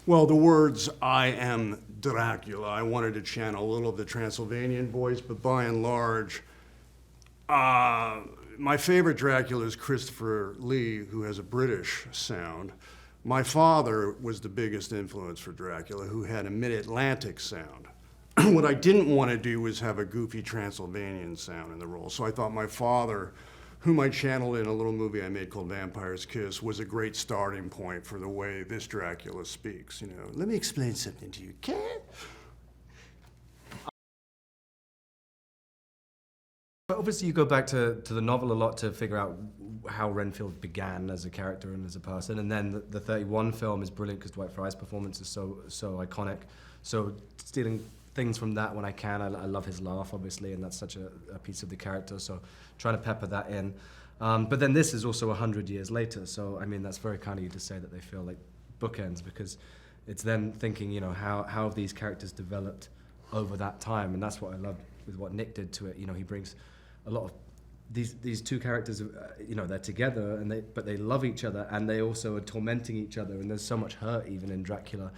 Well, the words, "I am Dracula," I wanted to channel a little of the Transylvanian voice, but by and large, my favorite Dracula is Christopher Lee, who has a British sound. My father was the biggest influence for Dracula, who had a mid-Atlantic sound. What I didn't want to do was have a goofy Transylvanian sound in the role, so I thought my father, whom I channeled in a little movie I made called Vampire's Kiss, was a great starting point for the way this Dracula speaks. You know, let me explain something to you, okay? Obviously, you go back to the novel a lot to figure out how Renfield began as a character and as a person, and then the 31 film is brilliant because Dwight Frye's performance is so iconic. So stealing things from that when I can. I love his laugh, obviously, and that's such a piece of the character, so trying to pepper that in. But then this is also 100 years later, so I mean, that's very kind of you to say that they feel like bookends, because it's then thinking, you know, how have these characters developed over that time, and that's what I love with what Nick did to it. You know, he brings a lot of these two characters, you know, they're together, but they love each other, and they also are tormenting each other, and there's so much hurt even in Dracula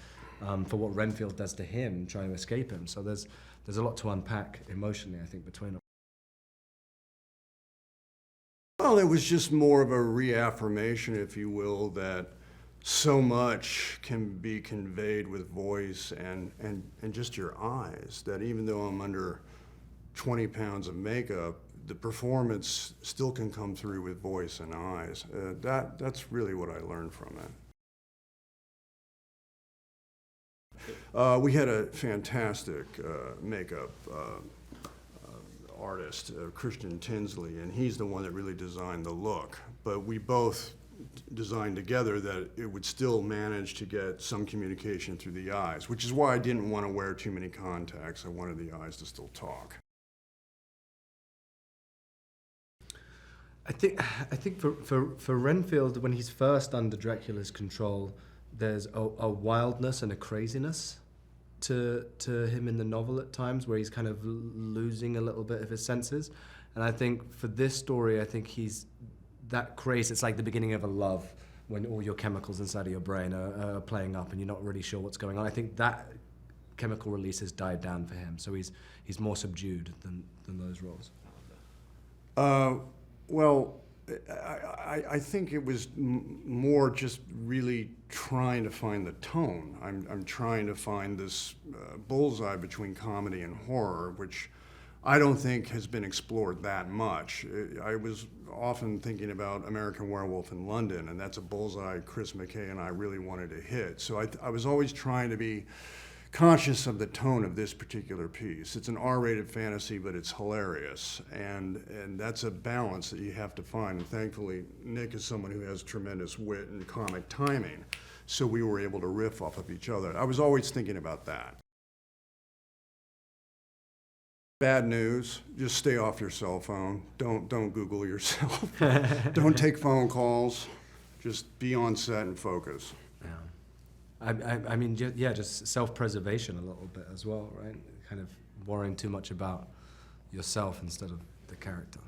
for what Renfield does to him, trying to escape him. So there's a lot to unpack emotionally, I think, between them. Well, it was just more of a reaffirmation, if you will, that so much can be conveyed with voice and just your eyes, that even though I'm under 20 pounds of makeup, the performance still can come through with voice and eyes. That's really what I learned from it. We had a fantastic makeup artist, Christian Tinsley, and he's the one that really designed the look. But we both designed together that it would still manage to get some communication through the eyes, which is why I didn't want to wear too many contacts. I wanted the eyes to still talk. I think for Renfield, when he's first under Dracula's control, there's a wildness and a craziness to him in the novel at times, where he's kind of losing a little bit of his senses. And I think for this story, I think he's that crazy. It's like the beginning of a love, when all your chemicals inside of your brain are playing up and you're not really sure what's going on. I think that chemical release has died down for him, so he's more subdued than those roles. Well, I think it was more just really trying to find the tone. I'm trying to find this bullseye between comedy and horror, which I don't think has been explored that much. I was often thinking about American Werewolf in London, and that's a bullseye Chris McKay and I really wanted to hit. So I was always trying to be conscious of the tone of this particular piece. It's an R-rated fantasy, but it's hilarious, and that's a balance that you have to find. And thankfully, Nick is someone who has tremendous wit and comic timing, so we were able to riff off of each other. I was always thinking about that. Bad news, just stay off your cell phone. Don't Google yourself. Don't take phone calls. Just be on set and focus. Yeah. I mean, yeah, just self-preservation a little bit as well, right? Kind of worrying too much about yourself instead of the character.